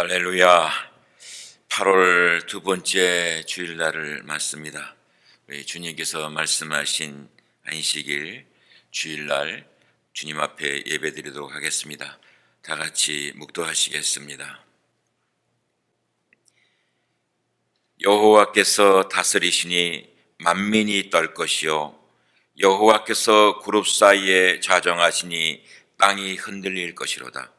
할렐루야. 8월 두 번째 주일날을 맞습니다. 우리 주님께서 말씀하신 안식일 주일날 주님 앞에 예배드리도록 하겠습니다. 다 같이 묵도하시겠습니다. 여호와께서 다스리시니 만민이 떨 것이요 여호와께서 그룹 사이에 좌정하시니 땅이 흔들릴 것이로다.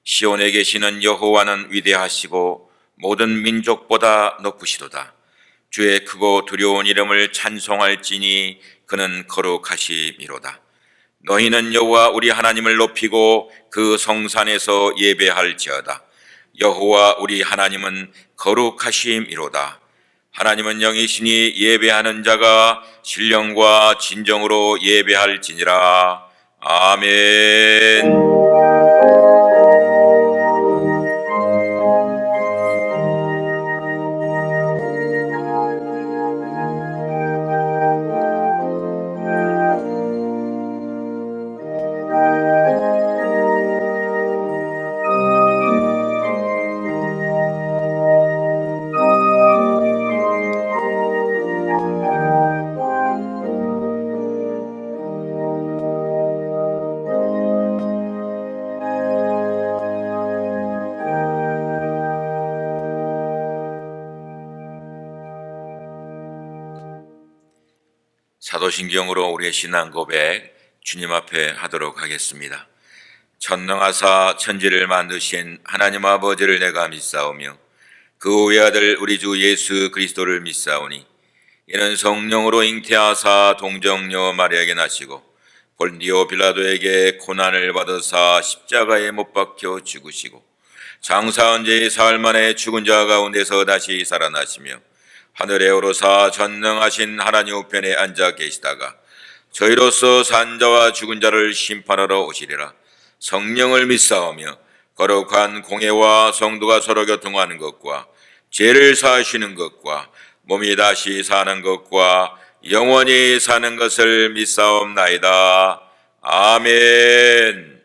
시온에 계시는 여호와는 위대하시고 모든 민족보다 높으시도다. 주의 크고 두려운 이름을 찬송할지니 그는 거룩하심이로다. 너희는 여호와 우리 하나님을 높이고 그 성산에서 예배할지어다. 여호와 우리 하나님은 거룩하심이로다. 하나님은 영이시니 예배하는 자가 신령과 진정으로 예배할지니라. 아멘. 사도신경으로 우리의 신앙 고백 주님 앞에 하도록 하겠습니다. 전능하사 천지를 만드신 하나님 아버지를 내가 믿사오며 그 외아들 우리 주 예수 그리스도를 믿사오니 이는 성령으로 잉태하사 동정녀 마리아에게 나시고 본디오 빌라도에게 고난을 받으사 십자가에 못 박혀 죽으시고 장사한 지 사흘 만에 죽은 자 가운데서 다시 살아나시며 하늘에 오르사 전능하신 하나님 우편에 앉아 계시다가 저희로서 산 자와 죽은 자를 심판하러 오시리라. 성령을 믿사오며 거룩한 공회와 성도가 서로 교통하는 것과 죄를 사하시는 것과 몸이 다시 사는 것과 영원히 사는 것을 믿사옵나이다. 아멘.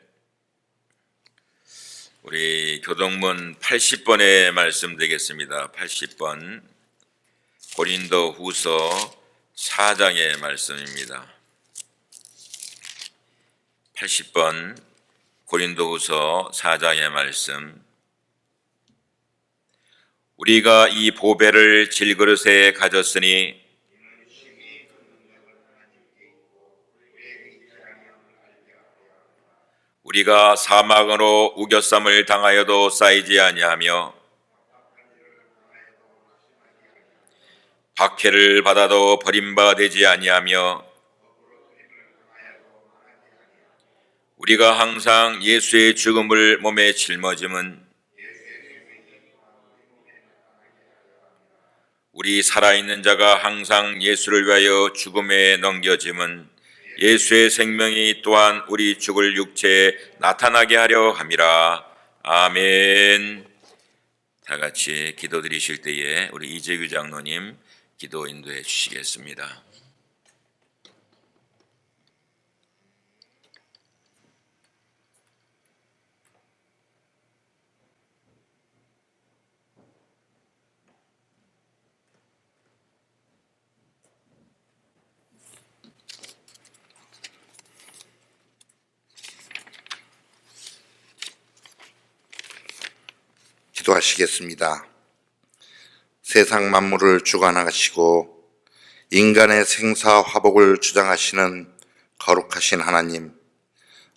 우리 교동문 80번의 말씀 되겠습니다. 80번 고린도 후서 4장의 말씀입니다. 80번 고린도 후서 4장의 말씀. 우리가 이 보배를 질그릇에 가졌으니 우리가 사막으로 우겨쌈을 당하여도 쌓이지 아니하며 박해를 받아도 버림바 되지 아니하며 우리가 항상 예수의 죽음을 몸에 짊어짐은 우리 살아있는 자가 항상 예수를 위하여 죽음에 넘겨짐은 예수의 생명이 또한 우리 죽을 육체에 나타나게 하려 함이라. 아멘. 다 같이 기도드리실 때에 우리 이재규 장로님 기도 인도해 주시겠습니다. 기도하시겠습니다. 세상 만물을 주관하시고 인간의 생사 화복을 주장하시는 거룩하신 하나님,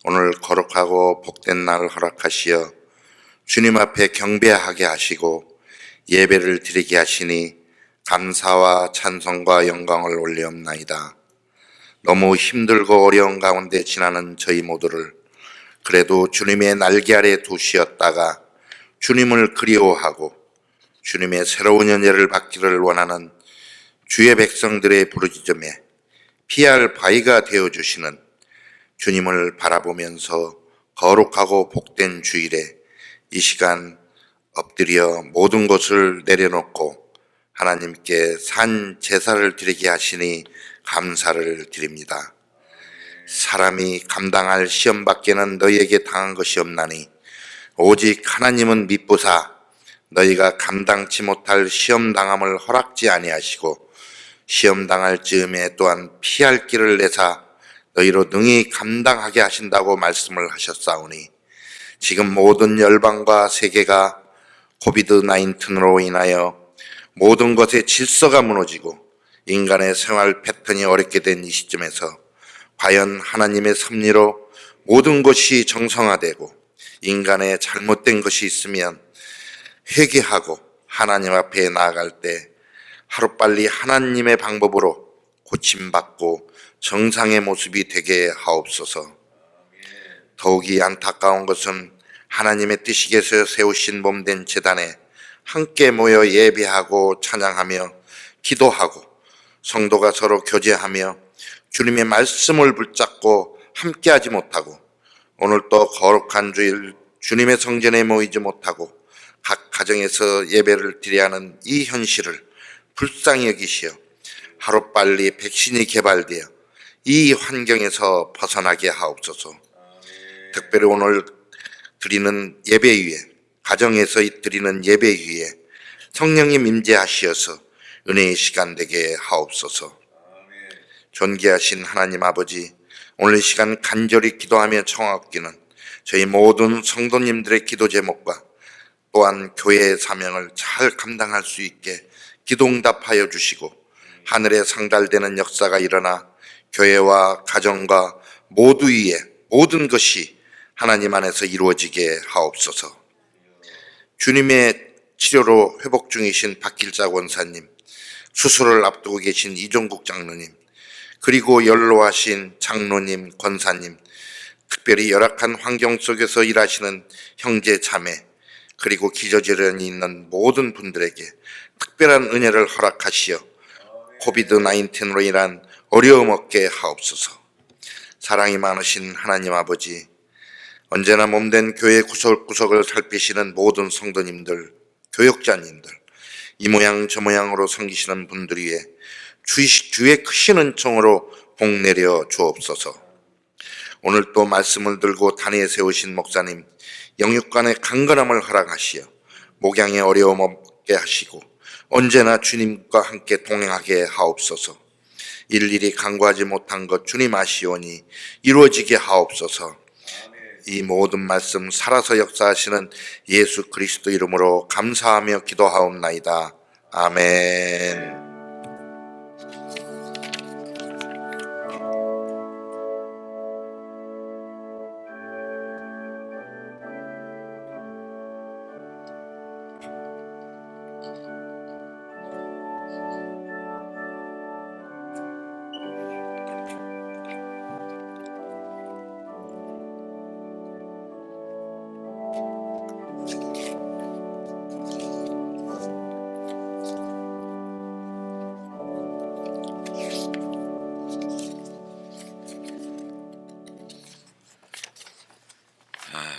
오늘 거룩하고 복된 날을 허락하시어 주님 앞에 경배하게 하시고 예배를 드리게 하시니 감사와 찬송과 영광을 올리옵나이다. 너무 힘들고 어려운 가운데 지나는 저희 모두를 그래도 주님의 날개 아래 두시었다가 주님을 그리워하고 주님의 새로운 은혜를 받기를 원하는 주의 백성들의 부르짖음에 피할 바위가 되어주시는 주님을 바라보면서 거룩하고 복된 주일에 이 시간 엎드려 모든 것을 내려놓고 하나님께 산 제사를 드리게 하시니 감사를 드립니다. 사람이 감당할 시험 밖에는 너희에게 당한 것이 없나니 오직 하나님은 미쁘사 너희가 감당치 못할 시험 당함을 허락지 아니하시고 시험 당할 즈음에 또한 피할 길을 내사 너희로 능히 감당하게 하신다고 말씀을 하셨사오니 지금 모든 열방과 세계가 코비드 19으로 인하여 모든 것의 질서가 무너지고 인간의 생활 패턴이 어렵게 된 이 시점에서 과연 하나님의 섭리로 모든 것이 정상화되고 인간의 잘못된 것이 있으면 회개하고 하나님 앞에 나아갈 때 하루빨리 하나님의 방법으로 고침받고 정상의 모습이 되게 하옵소서. 더욱이 안타까운 것은 하나님의 뜻이께서 세우신 몸된 제단에 함께 모여 예배하고 찬양하며 기도하고 성도가 서로 교제하며 주님의 말씀을 붙잡고 함께하지 못하고 오늘 또 거룩한 주일 주님의 성전에 모이지 못하고 각 가정에서 예배를 드려야 하는 이 현실을 불쌍히 여기시어 하루빨리 백신이 개발되어 이 환경에서 벗어나게 하옵소서. 특별히 오늘 드리는 예배 위에 가정에서 드리는 예배 위에 성령님 임재하시어서 은혜의 시간 되게 하옵소서. 존귀하신 하나님 아버지, 오늘 이 시간 간절히 기도하며 청하옵기는 저희 모든 성도님들의 기도 제목과 또한 교회의 사명을 잘 감당할 수 있게 기도응답하여 주시고 하늘에 상달되는 역사가 일어나 교회와 가정과 모두 위에 모든 것이 하나님 안에서 이루어지게 하옵소서. 주님의 치료로 회복 중이신 박길자 권사님, 수술을 앞두고 계신 이종국 장로님, 그리고 연로하신 장로님, 권사님, 특별히 열악한 환경 속에서 일하시는 형제 자매, 그리고 기저질환이 있는 모든 분들에게 특별한 은혜를 허락하시어 코비드 19으로 인한 어려움 없게 하옵소서. 사랑이 많으신 하나님 아버지, 언제나 몸된 교회 구석구석을 살피시는 모든 성도님들, 교역자님들, 이 모양 저 모양으로 섬기시는 분들 위에 주의 크신 은총으로 복 내려 주옵소서. 오늘 또 말씀을 들고 단위에 세우신 목사님, 영육간의 강건함을 허락하시어 목양의 어려움 없게 하시고 언제나 주님과 함께 동행하게 하옵소서. 일일이 간구하지 못한 것 주님 아시오니 이루어지게 하옵소서. 이 모든 말씀 살아서 역사하시는 예수 그리스도 이름으로 감사하며 기도하옵나이다. 아멘.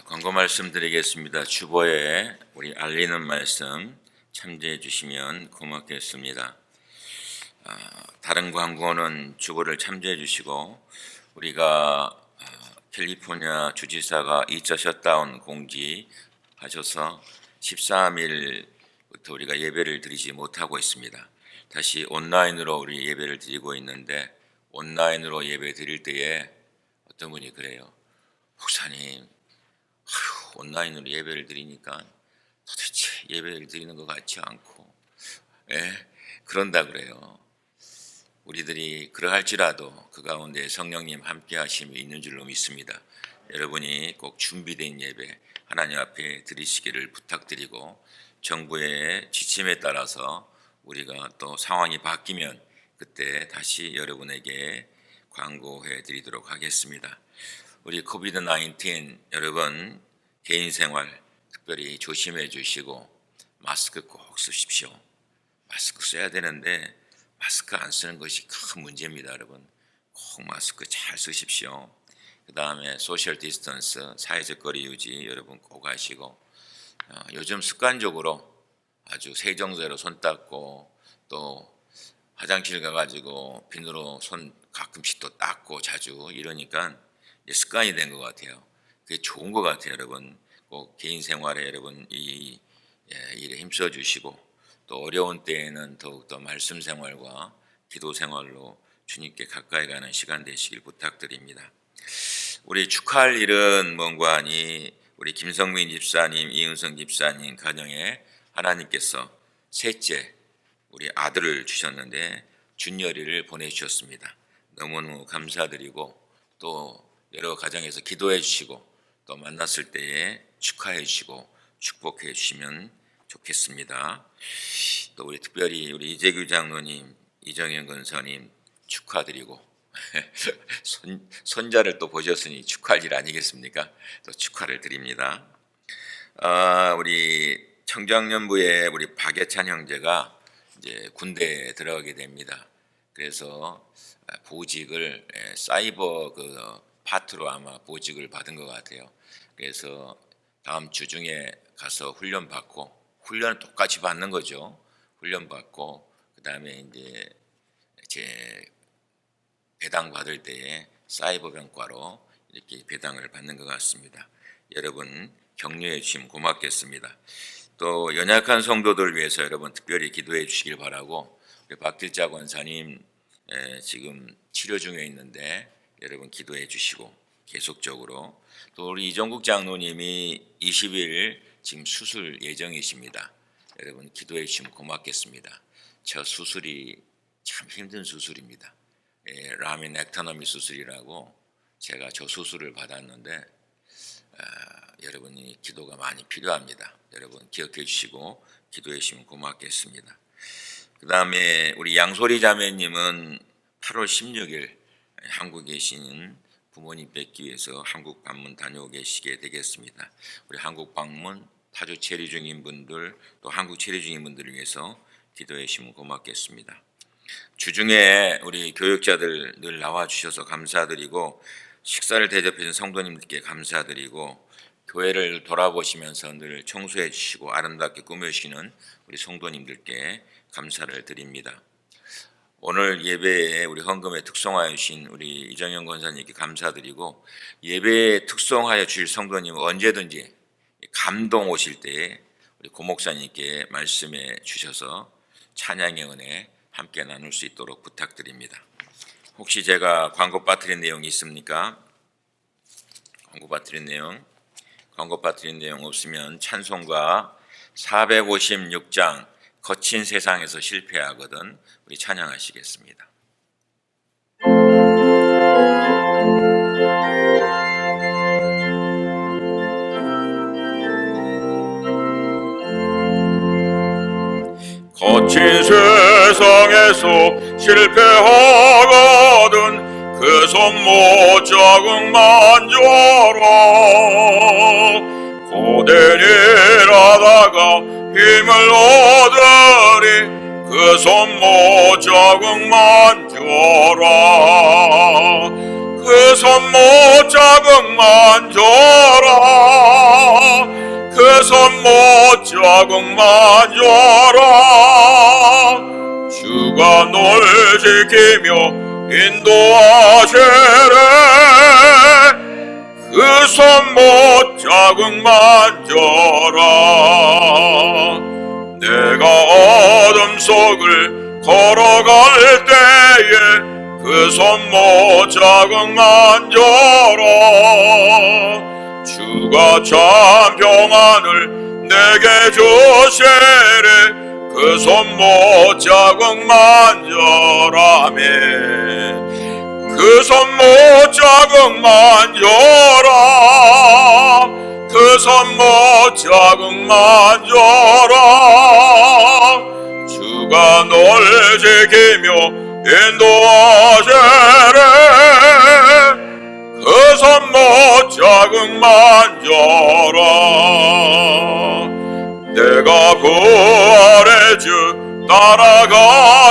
광고 말씀드리겠습니다. 주보에 우리 알리는 말씀 참조해 주시면 고맙겠습니다. 다른 광고는 주보를 참조해 주시고 우리가 캘리포니아 주지사가 2차 셧다운 공지하셔서 13일부터 우리가 예배를 드리지 못하고 있습니다. 다시 온라인으로 우리 예배를 드리고 있는데 온라인으로 예배 드릴 때에 어떤 분이 그래요. 목사님, 온라인으로 예배를 드리니까 도대체 예배를 드리는 것 같지 않고 그런다 그래요. 우리들이 그러할지라도 그 가운데 성령님 함께 하심이 있는 줄로 믿습니다. 여러분이 꼭 준비된 예배 하나님 앞에 드리시기를 부탁드리고 정부의 지침에 따라서 우리가 또 상황이 바뀌면 그때 다시 여러분에게 광고해 드리도록 하겠습니다. 우리 코비드 19 여러분 개인 생활 특별히 조심해 주시고 마스크 꼭 쓰십시오. 마스크 써야 되는데 마스크 안 쓰는 것이 큰 문제입니다. 여러분 꼭 마스크 잘 쓰십시오. 그 다음에 소셜 디스턴스 사회적 거리 유지 여러분 꼭 하시고 요즘 습관적으로 아주 세정제로 손 닦고 또 화장실 가가지고 비누로 손 가끔씩 또 닦고 자주 이러니까 습관이 된 것 같아요. 그게 좋은 것 같아요. 여러분 꼭 개인 생활에 여러분 이 일에 힘써 주시고 또 어려운 때에는 더욱더 말씀 생활과 기도 생활로 주님께 가까이 가는 시간 되시길 부탁드립니다. 우리 축하할 일은 뭔가 하니 우리 김성민 집사님, 이은성 집사님 가정에 하나님께서 셋째 우리 아들을 주셨는데 준열이를 보내주셨습니다. 너무너무 감사드리고 또 여러 가정에서 기도해 주시고 또 만났을 때에 축하해 주시고 축복해 주시면 좋겠습니다. 또 우리 특별히 우리 이재규 장로님, 이정현 권사님 축하드리고 손자를 또 보셨으니 축하할 일 아니겠습니까? 또 축하를 드립니다. 우리 청장년부에 우리 박예찬 형제가 이제 군대에 들어가게 됩니다. 그래서 보직을 사이버 파트로 아마 보직을 받은 것 같아요. 그래서 다음 주 중에 가서 훈련 받고 훈련은 똑같이 받는 거죠. 훈련 받고 그 다음에 이제 제 배당 받을 때에 사이버 병과로 이렇게 배당을 받는 것 같습니다. 여러분 격려해 주시면 고맙겠습니다. 또 연약한 성도들 위해서 여러분 특별히 기도해 주시길 바라고 우리 박길자 권사님 지금 치료 중에 있는데 여러분 기도해 주시고 계속적으로 또 우리 이정국 장로님이 20일 지금 수술 예정이십니다. 여러분 기도해 주시면 고맙겠습니다. 저 수술이 참 힘든 수술입니다. 라민 액터너미 수술이라고 제가 저 수술을 받았는데 여러분이 기도가 많이 필요합니다. 여러분 기억해 주시고 기도해 주시면 고맙겠습니다. 그 다음에 우리 양소리 자매님은 8월 16일 한국에 계시는 부모님 뵙기 위해서 한국 방문 다녀오 계시게 되겠습니다. 우리 한국 방문 타주 체류 중인 분들 또 한국 체류 중인 분들을 위해서 기도해 주시면 고맙겠습니다. 주중에 우리 교육자들 늘 나와 주셔서 감사드리고 식사를 대접해 준 성도님들께 감사드리고 교회를 돌아보시면서 늘 청소해 주시고 아름답게 꾸며주시는 우리 성도님들께 감사를 드립니다. 오늘 예배에 우리 헌금에 특송하여 주신 우리 이정현 권사님께 감사드리고 예배에 특송하여 주실 성도님은 언제든지 감동 오실 때에 우리 고 목사님께 말씀해 주셔서 찬양의 은혜 함께 나눌 수 있도록 부탁드립니다. 혹시 제가 광고 빠뜨린 내용이 있습니까? 광고 빠뜨린 내용 없으면 찬송가 456장 거친 세상에서 실패하거든 우리 찬양하시겠습니다. 거친 세상에서 실패하거든 그 손 못 자국 만져라 고된 일하다가 힘을 얻으리 그 손 못 자국 만져라 그 손 못 자국 만져라 그 손 못 자국 만져라 주가 널 지키며 인도하시래 그 손 못 자국 만져라 내가 어둠 속을 걸어갈 때에 그 손 못 자국 만져라 주가 참 평안을 내게 주시래 그 손 못 자국 만져라 그 손 못 자국 만져라 그 손 못 자국 만져라 주가 널 지키며 인도하시래 그 손 못 자국 만져라 내가 부활의 주 따라가려면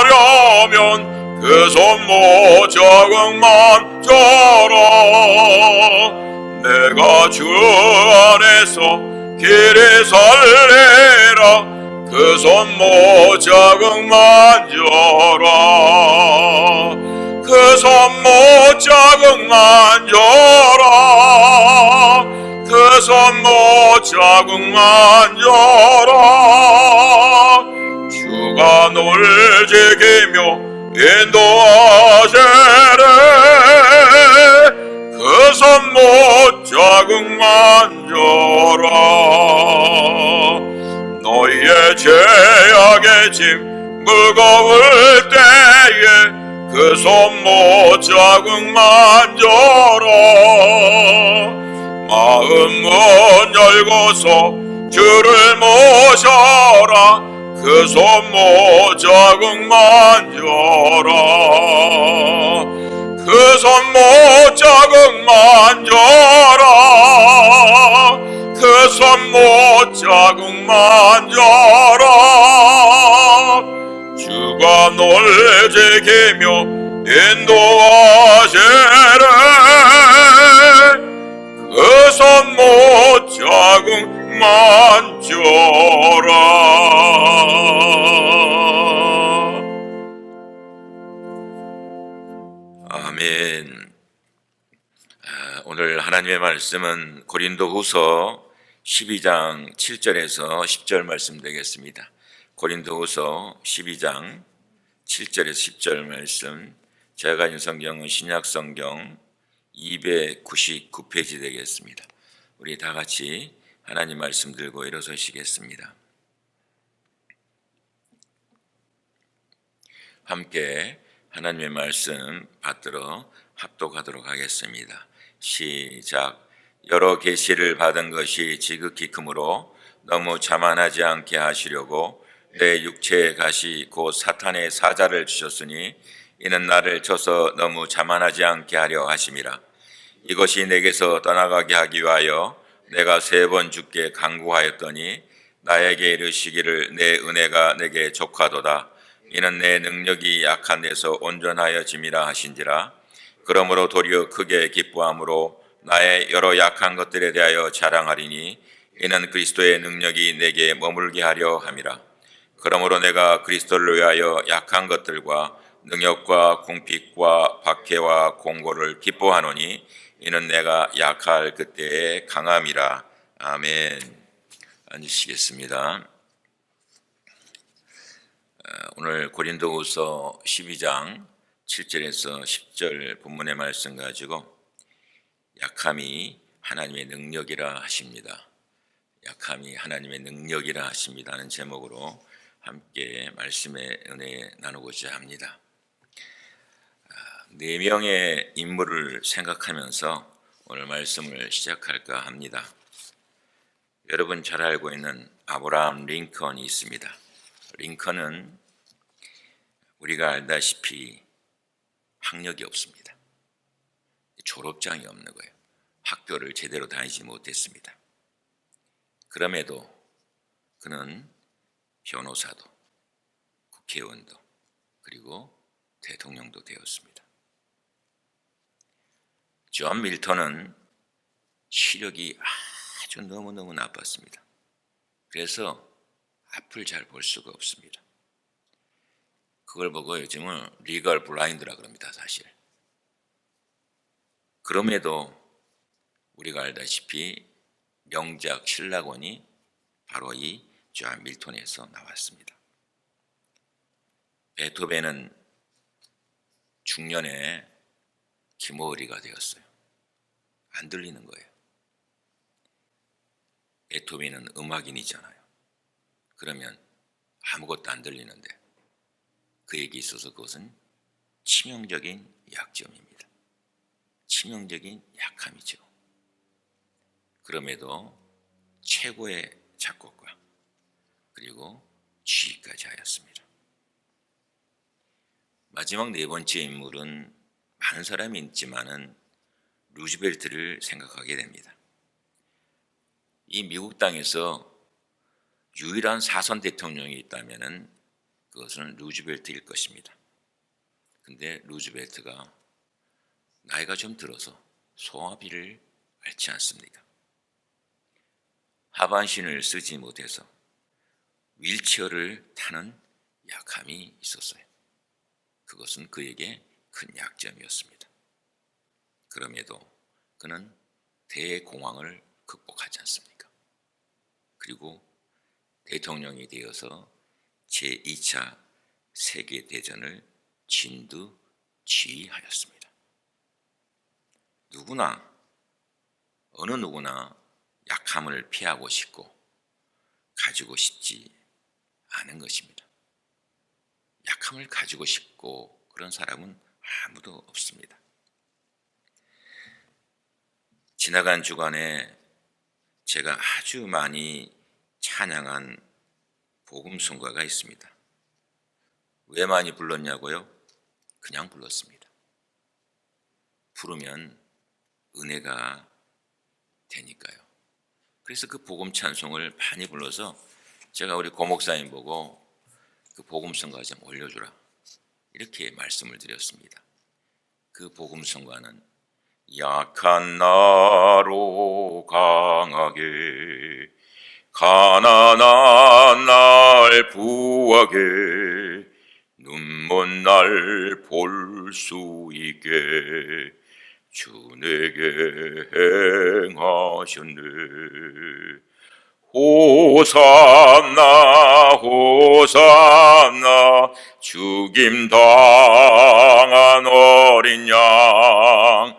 그 손 못 자국 만져라 내가 주 안에서 길이 설레라 그 손 못 자국 만져라 그 손 못 자국 만져라 그 손 못 자국만 줘라. 주가 널 지키며 인도하시네. 그 손 못 자국만 줘라. 너희의 죄악의 짐 무거울 때에 그 손 못 자국만 줘라. 마음 문 열고서 주를 모셔라. 그 손 못 자국만 줘라. 그 손 못 자국만 줘라. 그 손 못 자국만 줘라. 주가 널 지키며 인도하시네. 그 손 못 자국만 줘라. 아멘. 오늘 하나님의 말씀은 고린도후서 12장 7절에서 10절 말씀 되겠습니다. 고린도후서 12장 7절에서 10절 말씀, 제가 가진 성경은 신약성경 299페이지 되겠습니다. 우리 다 같이 하나님 말씀 들고 일어서시겠습니다. 함께 하나님의 말씀 받들어 합독하도록 하겠습니다. 시작. 여러 계시를 받은 것이 지극히 크므로 너무 자만하지 않게 하시려고 내 육체의 가시 곧 사탄의 사자를 주셨으니 이는 나를 쳐서 너무 자만하지 않게 하려 하심이라. 이것이 내게서 떠나가게 하기 위하여 내가 3번 주께 간구하였더니 나에게 이르시기를 내 은혜가 내게 족하도다. 이는 내 능력이 약한 데서 온전하여짐이라 하신지라. 그러므로 도리어 크게 기뻐함으로 나의 여러 약한 것들에 대하여 자랑하리니 이는 그리스도의 능력이 내게 머물게 하려 함이라. 그러므로 내가 그리스도를 위하여 약한 것들과 능력과 궁핍과 박해와 공고를 기뻐하노니 이는 내가 약할 그때의 강함이라. 아멘. 앉으시겠습니다. 오늘 고린도후서 12장 7절에서 10절 본문의 말씀 가지고 약함이 하나님의 능력이라 하십니다. 약함이 하나님의 능력이라 하십니다 하는 제목으로 함께 말씀의 은혜 나누고자 합니다. 4명의 인물을 생각하면서 오늘 말씀을 시작할까 합니다. 여러분 잘 알고 있는 아브라함 링컨이 있습니다. 링컨은 우리가 알다시피 학력이 없습니다. 졸업장이 없는 거예요. 학교를 제대로 다니지 못했습니다. 그럼에도 그는 변호사도, 국회의원도, 그리고 대통령도 되었습니다. 존 밀턴은 시력이 아주 너무너무 나빴습니다. 그래서 앞을 잘 볼 수가 없습니다. 그걸 보고 요즘은 리걸 블라인드라 그럽니다, 사실. 그럼에도 우리가 알다시피 명작 신라권이 바로 이 존 밀턴에서 나왔습니다. 베토벤은 중년에 기모리가 되었어요. 안 들리는 거예요. 베토벤은 음악인이잖아요. 그러면 아무것도 안 들리는데 그에게 있어서 그것은 치명적인 약점입니다. 치명적인 약함이죠. 그럼에도 최고의 작곡가 그리고 지휘까지 하였습니다. 마지막 4번째 인물은 많은 사람이 있지만은 루즈벨트를 생각하게 됩니다. 이 미국 땅에서 유일한 사선 대통령이 있다면은 그것은 루즈벨트일 것입니다. 근데 루즈벨트가 나이가 좀 들어서 소화비를 앓지 않습니까? 하반신을 쓰지 못해서 휠체어를 타는 약함이 있었어요. 그것은 그에게 큰 약점이었습니다. 그럼에도 그는 대공황을 극복하지 않습니까? 그리고 대통령이 되어서 제2차 세계대전을 진두지휘하였습니다. 어느 누구나 약함을 피하고 싶고 가지고 싶지 않은 것입니다. 약함을 가지고 싶고 그런 사람은 아무도 없습니다. 지나간 주간에 제가 아주 많이 찬양한 복음성가가 있습니다. 왜 많이 불렀냐고요? 그냥 불렀습니다. 부르면 은혜가 되니까요. 그래서 그 복음 찬송을 많이 불러서 제가 우리 고목사님 보고 그 복음성가 좀 올려주라 이렇게 말씀을 드렸습니다. 그 복음성가는 약한 나로 강하게 가난한 날 부하게 눈먼 날 볼 수 있게 주 내게 행하셨네. 호산나 호산나 죽임 당한 어린 양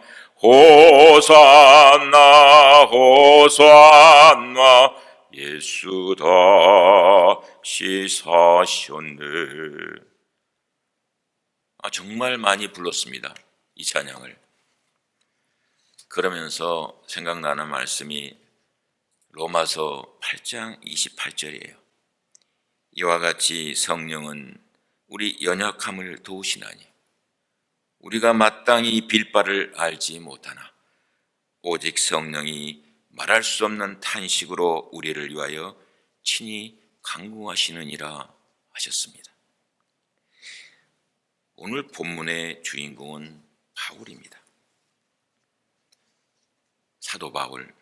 호산나 호산나 예수 다시 사셨네. 정말 많이 불렀습니다, 이 찬양을. 그러면서 생각나는 말씀이 로마서 8장 28절이에요. 이와 같이 성령은 우리 연약함을 도우시나니 우리가 마땅히 빌 바를 알지 못하나 오직 성령이 말할 수 없는 탄식으로 우리를 위하여 친히 간구하시느니라 하셨습니다. 오늘 본문의 주인공은 바울입니다. 사도 바울,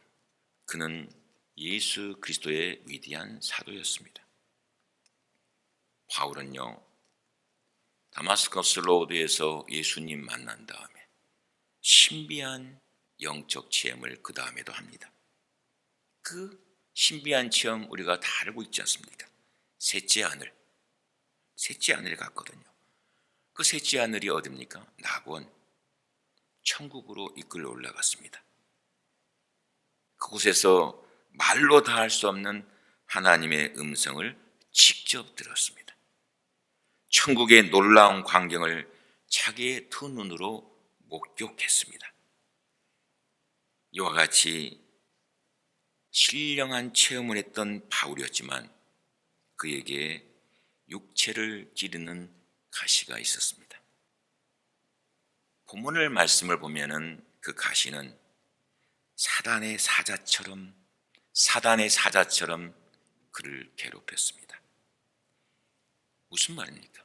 그는 예수 그리스도의 위대한 사도였습니다. 바울은요, 다마스커스 로드에서 예수님 만난 다음에 신비한 영적 체험을 그 다음에도 합니다. 그 신비한 체험 우리가 다 알고 있지 않습니까? 셋째 하늘에 갔거든요. 그 셋째 하늘이 어디입니까? 낙원, 천국으로 이끌려 올라갔습니다. 그곳에서 말로 다 할 수 없는 하나님의 음성을 직접 들었습니다. 천국의 놀라운 광경을 자기의 두 눈으로 목격했습니다. 이와 같이 신령한 체험을 했던 바울이었지만 그에게 육체를 기르는 가시가 있었습니다. 본문을 말씀을 보면은 그 가시는 사단의 사자처럼 그를 괴롭혔습니다. 무슨 말입니까?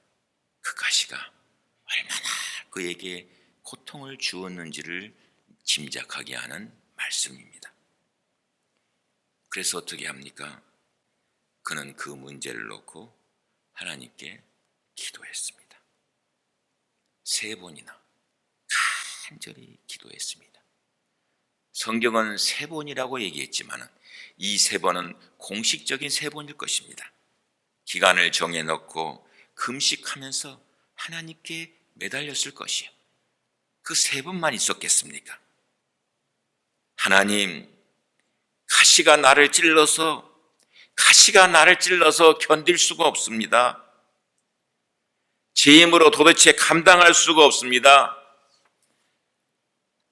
그 가시가 얼마나 그에게 고통을 주었는지를 짐작하게 하는 말씀입니다. 그래서 어떻게 합니까? 그는 그 문제를 놓고 하나님께 기도했습니다. 3번이나 간절히 기도했습니다. 성경은 3번이라고 얘기했지만 이 3번은 공식적인 3번일 것입니다. 기간을 정해놓고 금식하면서 하나님께 매달렸을 것이요. 그 3번만 있었겠습니까? 하나님, 가시가 나를 찔러서 견딜 수가 없습니다. 제 힘으로 도대체 감당할 수가 없습니다.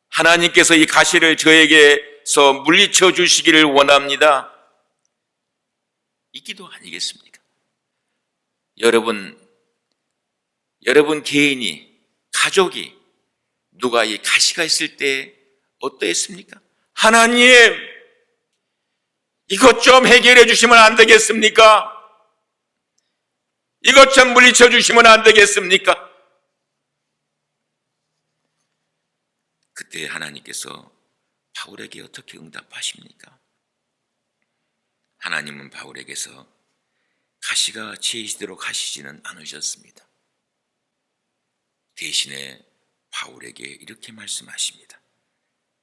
하나님께서 이 가시를 저에게서 물리쳐 주시기를 원합니다. 이 기도 아니겠습니까? 여러분 개인이, 가족이 누가 이 가시가 있을 때 어떠했습니까? 하나님, 이것 좀 해결해 주시면 안 되겠습니까? 이것 좀 물리쳐 주시면 안 되겠습니까? 그때 하나님께서 바울에게 어떻게 응답하십니까? 하나님은 바울에게서 가시가 제이시대로 가시지는 않으셨습니다. 대신에 바울에게 이렇게 말씀하십니다.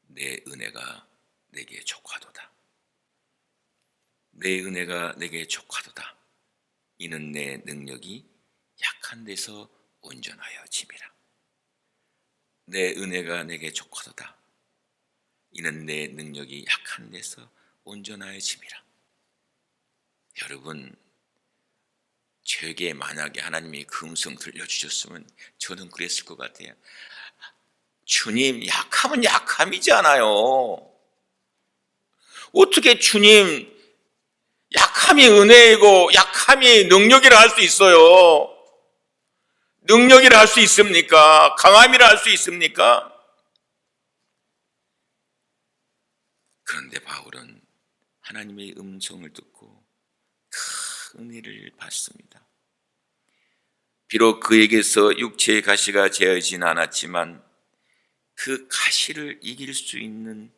내 은혜가 내게 족하도다. 내 은혜가 내게 족하도다. 이는 내 능력이 약한 데서 온전하여 짐이라. 내 은혜가 내게 족하도다. 이는 내 능력이 약한 데서 온전하여 짐이라. 여러분, 제게 만약에 하나님이 그 음성 들려주셨으면 저는 그랬을 것 같아요. 주님, 약하면 약함이잖아요. 어떻게 주님, 약함이 은혜이고 약함이 능력이라 할 수 있어요? 능력이라 할 수 있습니까? 강함이라 할 수 있습니까? 그런데 바울은 하나님의 음성을 듣고 큰 은혜를 받습니다. 비록 그에게서 육체의 가시가 제어지진 않았지만 그 가시를 이길 수 있는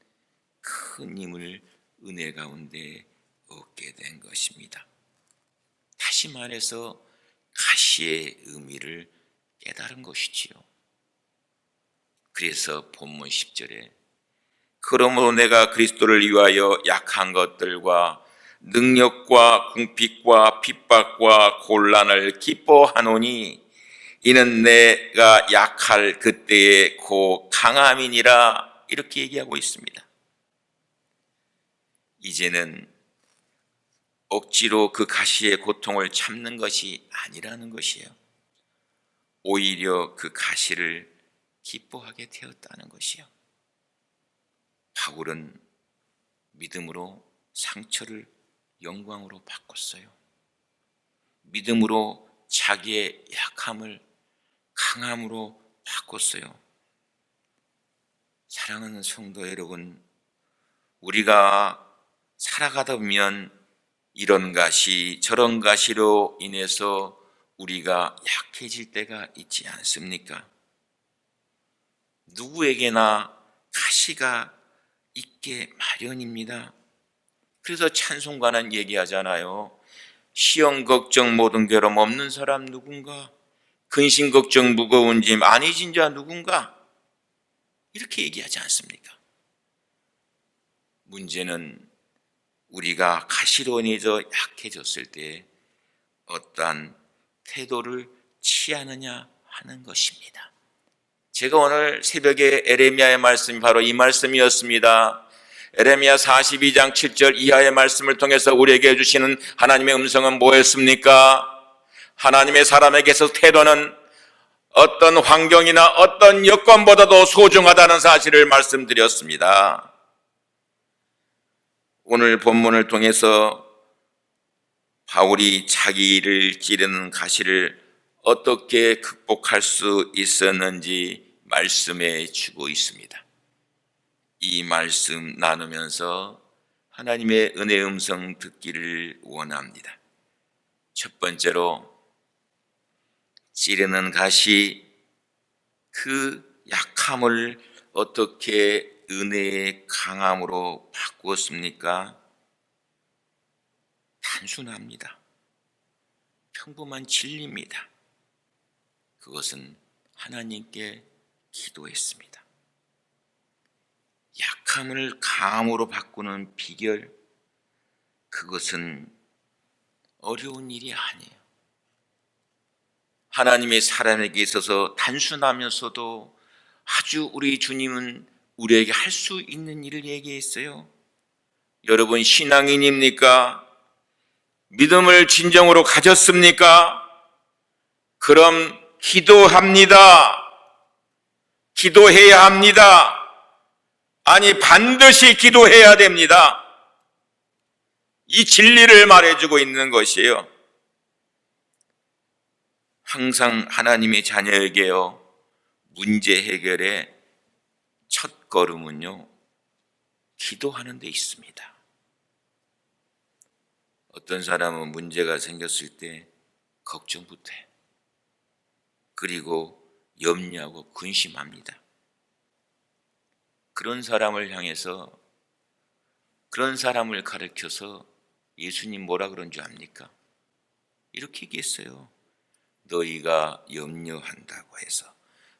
큰 힘을 은혜 가운데 얻게 된 것입니다. 다시 말해서 가시의 의미를 깨달은 것이지요. 그래서 본문 10절에 그러므로 내가 그리스도를 위하여 약한 것들과 능력과 궁핍과 핍박과 곤란을 기뻐하노니 이는 내가 약할 그때의 고 강함이니라, 이렇게 얘기하고 있습니다. 이제는 억지로 그 가시의 고통을 참는 것이 아니라는 것이에요. 오히려 그 가시를 기뻐하게 되었다는 것이요. 바울은 믿음으로 상처를 영광으로 바꿨어요. 믿음으로 자기의 약함을 강함으로 바꿨어요. 사랑하는 성도 여러분, 우리가 살아가다 보면 이런 가시 저런 가시로 인해서 우리가 약해질 때가 있지 않습니까? 누구에게나 가시가 있게 마련입니다. 그래서 찬송가는 얘기하잖아요. 시험 걱정 모든 괴로움 없는 사람 누군가? 근심 걱정 무거운 짐 많이 진 자 누군가? 이렇게 얘기하지 않습니까? 문제는 우리가 가시로 인해서 약해졌을 때 어떠한 태도를 취하느냐 하는 것입니다. 제가 오늘 새벽에 에레미야의 말씀이 바로 이 말씀이었습니다. 에레미야 42장 7절 이하의 말씀을 통해서 우리에게 주시는 하나님의 음성은 뭐였습니까? 하나님의 사람에게서 태도는 어떤 환경이나 어떤 여건보다도 소중하다는 사실을 말씀드렸습니다. 오늘 본문을 통해서 바울이 자기를 찌르는 가시를 어떻게 극복할 수 있었는지 말씀해 주고 있습니다. 이 말씀 나누면서 하나님의 은혜 음성 듣기를 원합니다. 첫 번째로 찌르는 가시, 그 약함을 어떻게 은혜의 강함으로 바꾸었습니까? 단순합니다. 평범한 진리입니다. 그것은 하나님께 기도했습니다. 약함을 강함으로 바꾸는 비결, 그것은 어려운 일이 아니에요. 하나님의 사람에게 있어서 단순하면서도 아주 우리 주님은 우리에게 할 수 있는 일을 얘기했어요. 여러분 신앙인입니까? 믿음을 진정으로 가졌습니까? 그럼 기도합니다. 기도해야 합니다. 아니, 반드시 기도해야 됩니다. 이 진리를 말해주고 있는 것이에요. 항상 하나님의 자녀에게요, 문제 해결의 첫 걸음은요, 기도하는 데 있습니다. 어떤 사람은 문제가 생겼을 때 걱정부터 해. 그리고 염려하고 근심합니다. 그런 사람을 향해서, 그런 사람을 가르쳐서 예수님 뭐라 그런 줄 압니까? 이렇게 얘기했어요. 너희가 염려한다고 해서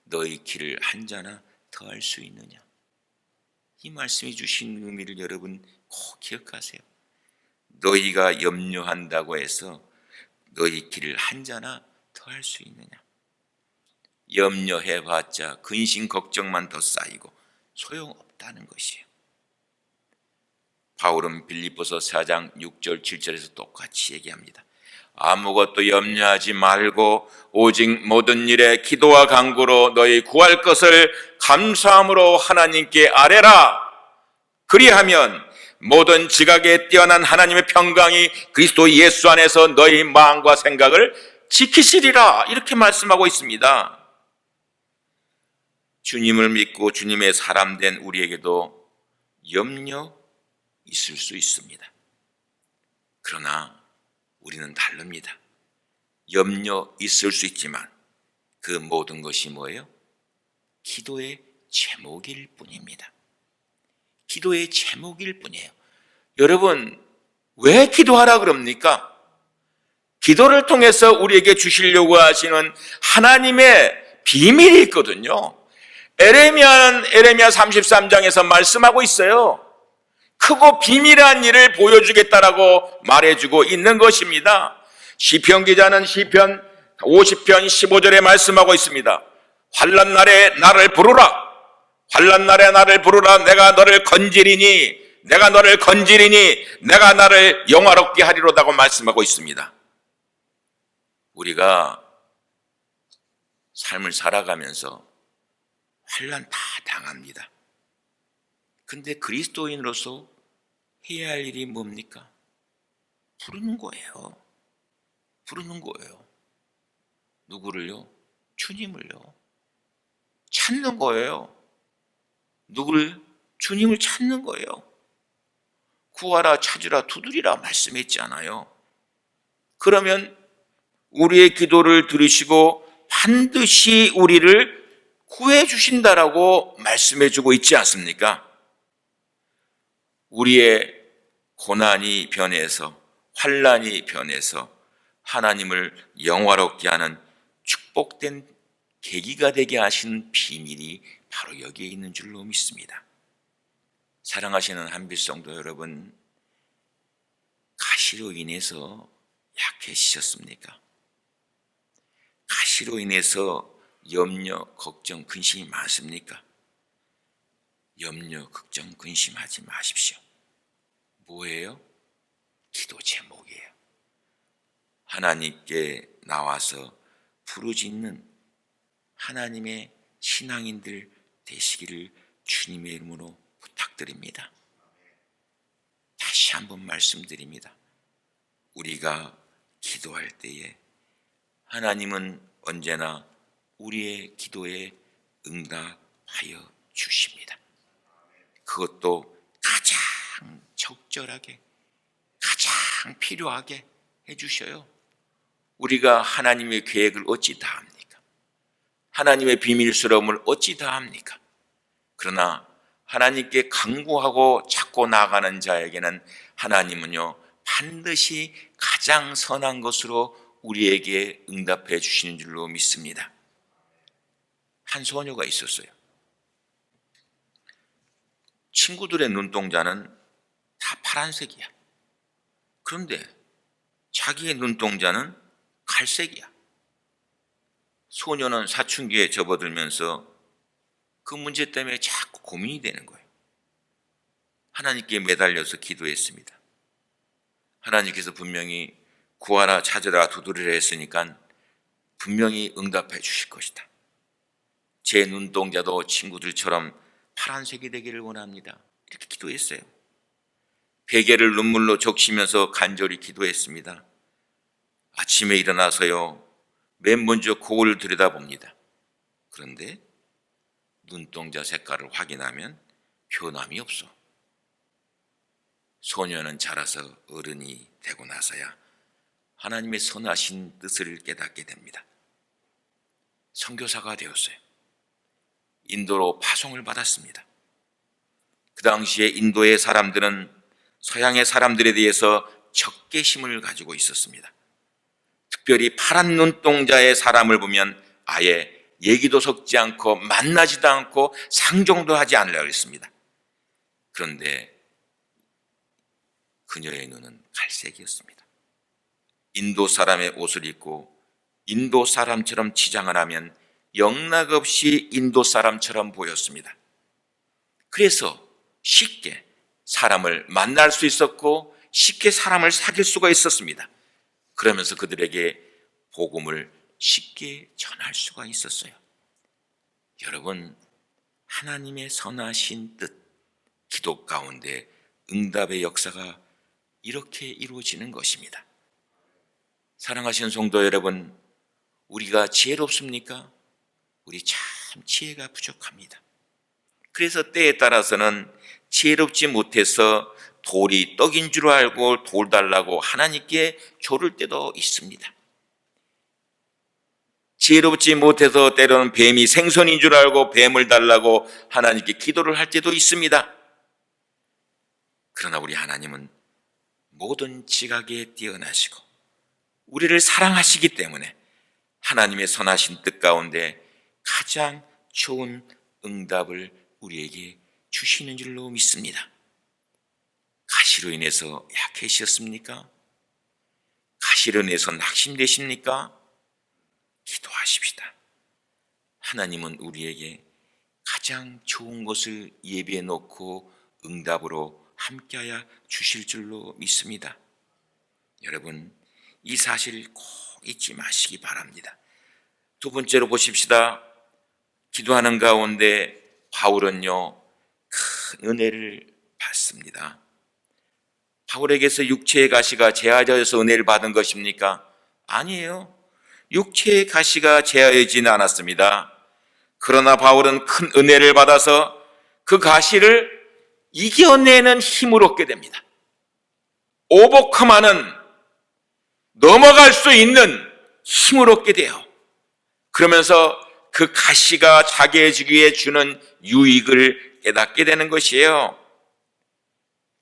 너희 길을 한 자나 더 할 수 있느냐? 이 말씀이 주신 의미를 여러분 꼭 기억하세요. 너희가 염려한다고 해서 너희 길을 한자나 더 할 수 있느냐? 염려해봤자 근심 걱정만 더 쌓이고 소용없다는 것이에요. 바울은 빌립보서 4장 6절 7절에서 똑같이 얘기합니다. 아무것도 염려하지 말고 오직 모든 일에 기도와 간구로 너희 구할 것을 감사함으로 하나님께 아뢰라. 그리하면 모든 지각에 뛰어난 하나님의 평강이 그리스도 예수 안에서 너희 마음과 생각을 지키시리라. 이렇게 말씀하고 있습니다. 주님을 믿고 주님의 사람 된 우리에게도 염려 있을 수 있습니다. 그러나 우리는 다릅니다. 염려 있을 수 있지만 그 모든 것이 뭐예요? 기도의 제목일 뿐입니다. 기도의 제목일 뿐이에요. 여러분, 왜 기도하라 그럽니까? 기도를 통해서 우리에게 주시려고 하시는 하나님의 비밀이 있거든요. 에레미야는 에레미야 33장에서 말씀하고 있어요. 크고 비밀한 일을 보여주겠다라고 말해주고 있는 것입니다. 시편 기자는 시편 50편 15절에 말씀하고 있습니다. 환난 날에 나를 부르라. 환난 날에 나를 부르라. 내가 너를 건지리니 내가 나를 영화롭게 하리로다고 말씀하고 있습니다. 우리가 삶을 살아가면서 환난 다 당합니다. 근데 그리스도인으로서 해야 할 일이 뭡니까? 부르는 거예요. 부르는 거예요. 누구를요? 주님을요. 찾는 거예요. 누구를? 주님을 찾는 거예요. 구하라, 찾으라, 두드리라 말씀했잖아요. 그러면 우리의 기도를 들으시고 반드시 우리를 구해 주신다라고 말씀해 주고 있지 않습니까? 우리의 고난이 변해서 환난이 변해서 하나님을 영화롭게 하는 축복된 계기가 되게 하신 비밀이 바로 여기에 있는 줄로 믿습니다. 사랑하시는 한빛성도 여러분, 가시로 인해서 약해지셨습니까? 가시로 인해서 염려, 걱정, 근심이 많습니까? 염려, 걱정, 근심하지 마십시오. 뭐예요? 기도 제목이에요. 하나님께 나와서 부르짖는 하나님의 신앙인들 되시기를 주님의 이름으로 부탁드립니다. 다시 한번 말씀드립니다. 우리가 기도할 때에 하나님은 언제나 우리의 기도에 응답하여 주십니다. 그것도 가장 적절하게, 가장 필요하게 해주셔요. 우리가 하나님의 계획을 어찌 다 합니까? 하나님의 비밀스러움을 어찌 다 합니까? 그러나 하나님께 간구하고 찾고 나가는 자에게는 하나님은요, 반드시 가장 선한 것으로 우리에게 응답해 주시는 줄로 믿습니다. 한 소녀가 있었어요. 친구들의 눈동자는 다 파란색이야. 그런데 자기의 눈동자는 갈색이야. 소녀는 사춘기에 접어들면서 그 문제 때문에 자꾸 고민이 되는 거예요. 하나님께 매달려서 기도했습니다. 하나님께서 분명히 구하라, 찾으라, 두드리라 했으니까 분명히 응답해 주실 것이다. 제 눈동자도 친구들처럼 파란색이 되기를 원합니다. 이렇게 기도했어요. 베개를 눈물로 적시면서 간절히 기도했습니다. 아침에 일어나서요, 맨 먼저 거울을 들여다봅니다. 그런데 눈동자 색깔을 확인하면 변함이 없어. 소녀는 자라서 어른이 되고 나서야 하나님의 선하신 뜻을 깨닫게 됩니다. 선교사가 되었어요. 인도로 파송을 받았습니다. 그 당시에 인도의 사람들은 서양의 사람들에 대해서 적개심을 가지고 있었습니다. 특별히 파란 눈동자의 사람을 보면 아예 얘기도 섞지 않고 만나지도 않고 상종도 하지 않으려고 했습니다. 그런데 그녀의 눈은 갈색이었습니다. 인도 사람의 옷을 입고 인도 사람처럼 치장을 하면 영락없이 인도 사람처럼 보였습니다. 그래서 쉽게 사람을 만날 수 있었고 쉽게 사람을 사귈 수가 있었습니다. 그러면서 그들에게 복음을 쉽게 전할 수가 있었어요. 여러분, 하나님의 선하신 뜻, 기도 가운데 응답의 역사가 이렇게 이루어지는 것입니다. 사랑하시는 성도 여러분, 우리가 지혜롭습니까? 우리 참 지혜가 부족합니다. 그래서 때에 따라서는 지혜롭지 못해서 돌이 떡인 줄 알고 돌 달라고 하나님께 조를 때도 있습니다. 지혜롭지 못해서 때로는 뱀이 생선인 줄 알고 뱀을 달라고 하나님께 기도를 할 때도 있습니다. 그러나 우리 하나님은 모든 지각에 뛰어나시고 우리를 사랑하시기 때문에 하나님의 선하신 뜻 가운데 가장 좋은 응답을 우리에게 주시는 줄로 믿습니다. 가시로 인해서 약해지셨습니까? 가시로 인해서 낙심되십니까? 기도하십시다. 하나님은 우리에게 가장 좋은 것을 예비해 놓고 응답으로 함께하여 주실 줄로 믿습니다. 여러분, 이 사실 꼭 잊지 마시기 바랍니다. 두 번째로 보십시다. 기도하는 가운데 바울은요, 큰 은혜를 받습니다. 바울에게서 육체의 가시가 제하여져서 은혜를 받은 것입니까? 아니에요. 육체의 가시가 제하여지지는 않았습니다. 그러나 바울은 큰 은혜를 받아서 그 가시를 이겨내는 힘을 얻게 됩니다. 오버컴하는, 넘어갈 수 있는 힘을 얻게 돼요. 그러면서 그 가시가 자기에게 주는 유익을 깨닫게 되는 것이에요.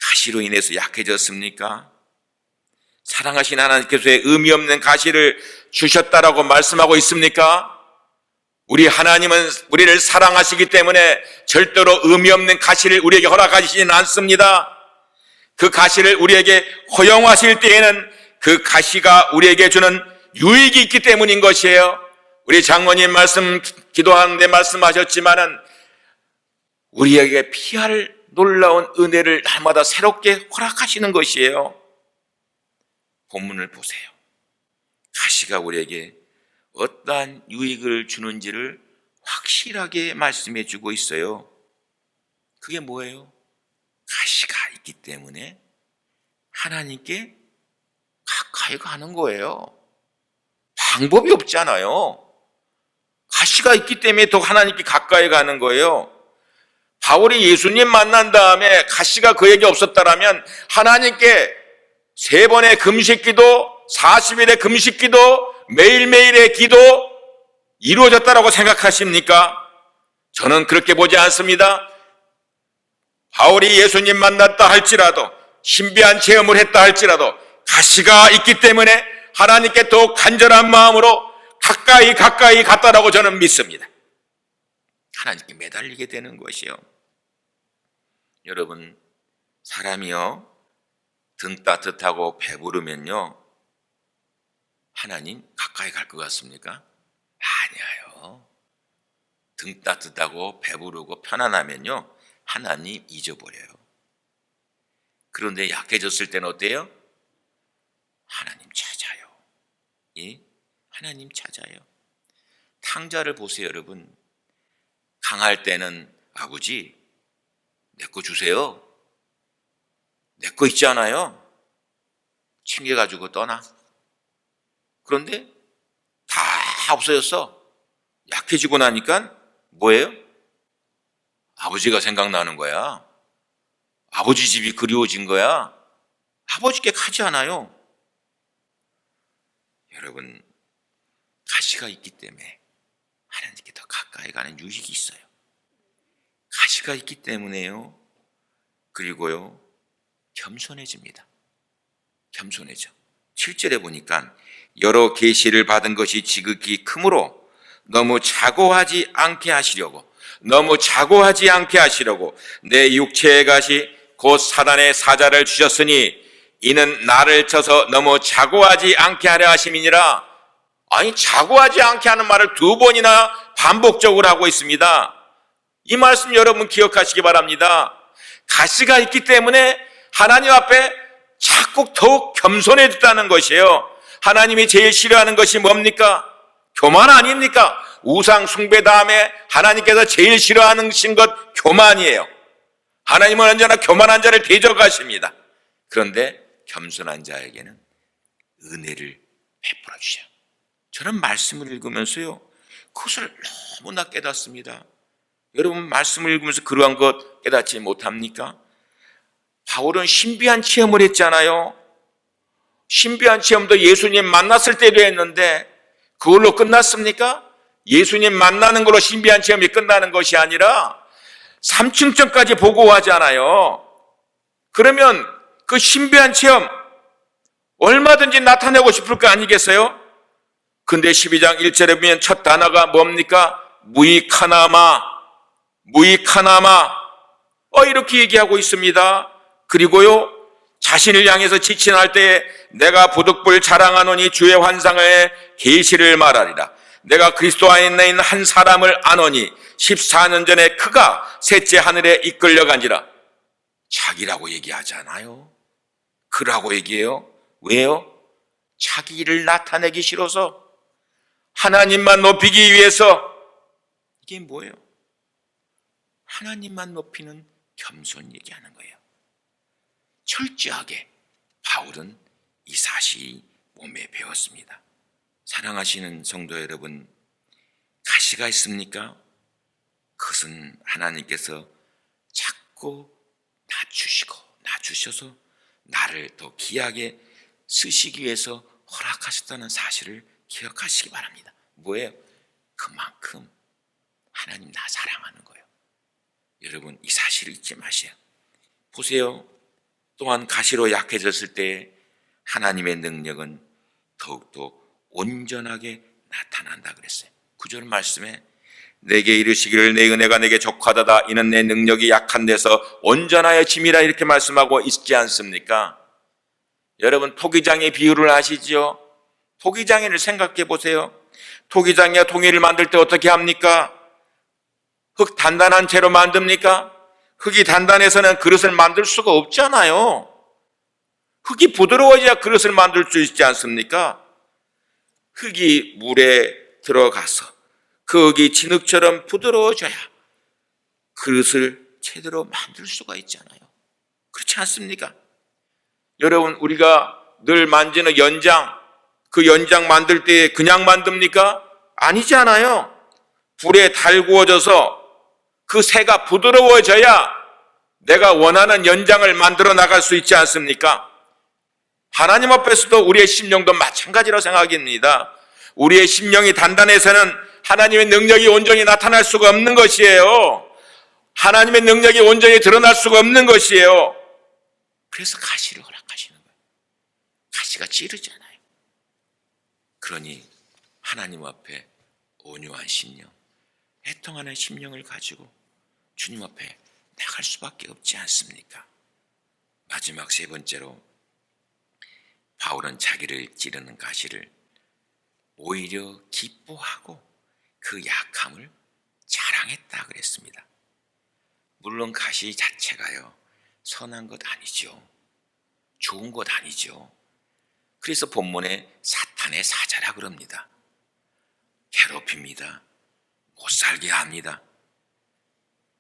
가시로 인해서 약해졌습니까? 사랑하신 하나님께서 의미 없는 가시를 주셨다라고 말씀하고 있습니까? 우리 하나님은 우리를 사랑하시기 때문에 절대로 의미 없는 가시를 우리에게 허락하시지는 않습니다. 그 가시를 우리에게 허용하실 때에는 그 가시가 우리에게 주는 유익이 있기 때문인 것이에요. 우리 장로님 기도하는데 말씀하셨지만은 우리에게 피할 놀라운 은혜를 날마다 새롭게 허락하시는 것이에요. 본문을 보세요. 가시가 우리에게 어떠한 유익을 주는지를 확실하게 말씀해 주고 있어요. 그게 뭐예요? 가시가 있기 때문에 하나님께 가까이 가는 거예요. 방법이 없잖아요. 가시가 있기 때문에 더 하나님께 가까이 가는 거예요. 바울이 예수님 만난 다음에 가시가 그에게 없었다라면 하나님께 3번의 금식기도, 40일의 금식기도, 매일매일의 기도 이루어졌다라고 생각하십니까? 저는 그렇게 보지 않습니다. 바울이 예수님 만났다 할지라도, 신비한 체험을 했다 할지라도 가시가 있기 때문에 하나님께 더욱 간절한 마음으로 가까이 갔다라고 저는 믿습니다. 하나님께 매달리게 되는 것이요. 여러분, 사람이요, 등 따뜻하고 배부르면요, 하나님 가까이 갈 것 같습니까? 아니에요. 등 따뜻하고 배부르고 편안하면요, 하나님 잊어버려요. 그런데 약해졌을 때는 어때요? 하나님 찾아요. 예? 하나님 찾아요. 탕자를 보세요, 여러분. 강할 때는 아버지, 내 거 주세요. 내 거 있잖아요. 챙겨가지고 떠나. 그런데 다 없어졌어. 약해지고 나니까 뭐예요? 아버지가 생각나는 거야. 아버지 집이 그리워진 거야. 아버지께 가지 않아요. 여러분, 가시가 있기 때문에 하나님께 더 가까이 가는 유익이 있어요. 가시가 있기 때문에요. 그리고요, 겸손해집니다. 겸손해져. 7절에 보니까 여러 계시를 받은 것이 지극히 크므로 너무 자고하지 않게 하시려고 내 육체의 가시 곧 사단의 사자를 주셨으니 이는 나를 쳐서 너무 자고하지 않게 하려 하심이니라. 아니, 자고하지 않게 하는 말을 두 번이나 반복적으로 하고 있습니다. 이 말씀 여러분 기억하시기 바랍니다. 가시가 있기 때문에 하나님 앞에 자꾸 더욱 겸손해졌다는 것이에요. 하나님이 제일 싫어하는 것이 뭡니까? 교만 아닙니까? 우상 숭배 다음에 하나님께서 제일 싫어하는 것 교만이에요. 하나님은 언제나 교만한 자를 대적하십니다. 그런데 겸손한 자에게는 은혜를 베풀어 주셔요. 저는 말씀을 읽으면서요, 그것을 너무나 깨닫습니다. 여러분 말씀을 읽으면서 그러한 것 깨닫지 못합니까? 바울은 신비한 체험을 했잖아요. 신비한 체험도 예수님 만났을 때도 했는데 그걸로 끝났습니까? 예수님 만나는 걸로 신비한 체험이 끝나는 것이 아니라 3층전까지 보고하잖아요. 그러면 그 신비한 체험 얼마든지 나타내고 싶을 거 아니겠어요? 근데 12장 1절에 보면 첫 단어가 뭡니까? 무익하나마, 무익하나마. 이렇게 얘기하고 있습니다. 그리고요, 자신을 향해서 지칭할 때에 내가 부득불 자랑하노니 주의 환상의 계시를 말하리라. 내가 그리스도 안에 있는 한 사람을 아노니 14년 전에 그가 셋째 하늘에 이끌려간지라. 자기라고 얘기하잖아요. 그라고 얘기해요. 왜요? 자기 일을 나타내기 싫어서, 하나님만 높이기 위해서. 이게 뭐예요? 하나님만 높이는 겸손 얘기하는 거예요. 철저하게 바울은 이 사실이 몸에 배웠습니다. 사랑하시는 성도 여러분, 가시가 있습니까? 그것은 하나님께서 자꾸 낮추셔서 나를 더 귀하게 쓰시기 위해서 허락하셨다는 사실을 기억하시기 바랍니다. 뭐예요? 그만큼 하나님 나 사랑하는 거예요. 여러분 이 사실을 잊지 마세요. 보세요. 또한 가시로 약해졌을 때 하나님의 능력은 더욱더 온전하게 나타난다 그랬어요. 9절 말씀에 내게 이르시기를 내 은혜가 내게 족하다다 이는 내 능력이 약한 데서 온전하여 짐이라 이렇게 말씀하고 있지 않습니까? 여러분 토기장의 비유를 아시죠? 토기장이를 생각해 보세요. 토기장이가 통일을 만들 때 어떻게 합니까? 흙 단단한 채로 만듭니까? 흙이 단단해서는 그릇을 만들 수가 없잖아요. 흙이 부드러워져야 그릇을 만들 수 있지 않습니까? 흙이 물에 들어가서 그 흙이 진흙처럼 부드러워져야 그릇을 제대로 만들 수가 있잖아요. 그렇지 않습니까? 여러분 우리가 늘 만지는 연장, 그 연장 만들 때 그냥 만듭니까? 아니잖아요. 불에 달구어져서 그 새가 부드러워져야 내가 원하는 연장을 만들어 나갈 수 있지 않습니까? 하나님 앞에서도 우리의 심령도 마찬가지로 생각합니다. 우리의 심령이 단단해서는 하나님의 능력이 온전히 나타날 수가 없는 것이에요. 하나님의 능력이 온전히 드러날 수가 없는 것이에요. 그래서 가시를 허락하시는 거예요. 가시가 찌르잖아요. 그러니 하나님 앞에 온유한 심령, 애통하는 심령을 가지고 주님 앞에 나갈 수밖에 없지 않습니까? 마지막 세 번째로 바울은 자기를 찌르는 가시를 오히려 기뻐하고 그 약함을 자랑했다 그랬습니다. 물론 가시 자체가요 선한 것 아니죠. 좋은 것 아니죠. 그래서 본문에 사탄의 사자라 그럽니다. 괴롭힙니다. 못 살게 합니다.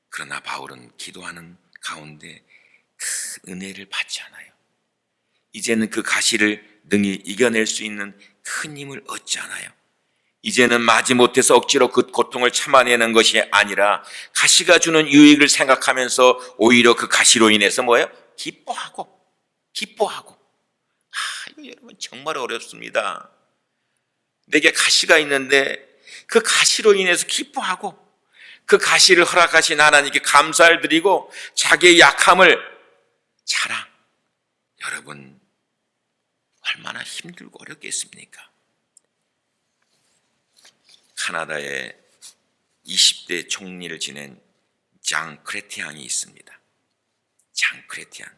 그러나 바울은 기도하는 가운데 큰 은혜를 받지 않아요. 이제는 그 가시를 능히 이겨낼 수 있는 큰 힘을 얻지 않아요. 이제는 마지못해서 억지로 그 고통을 참아내는 것이 아니라 가시가 주는 유익을 생각하면서 오히려 그 가시로 인해서 뭐예요? 기뻐하고. 이거 여러분 정말 어렵습니다. 내게 가시가 있는데 그 가시로 인해서 기뻐하고 그 가시를 허락하신 하나님께 감사를 드리고 자기의 약함을 자랑. 여러분 얼마나 힘들고 어렵겠습니까? 카나다의 20대 총리를 지낸 장 크레티안이 있습니다. 장 크레티안.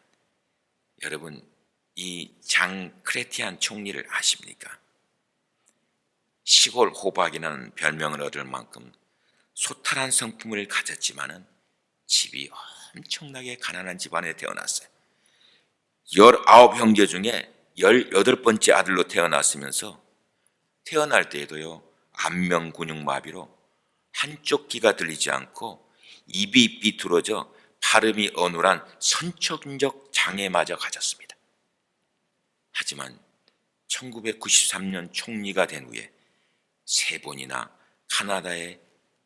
여러분 이 장 크레티안 총리를 아십니까? 시골 호박이라는 별명을 얻을 만큼 소탈한 성품을 가졌지만은 집이 엄청나게 가난한 집안에 태어났어요. 19형제 중에 18번째 아들로 태어났으면서 태어날 때에도요, 안면근육마비로 한쪽 귀가 들리지 않고 입이 비뚤어져 발음이 어눌한 선천적 장애마저 가졌습니다. 하지만 1993년 총리가 된 후에 3번이나 카나다의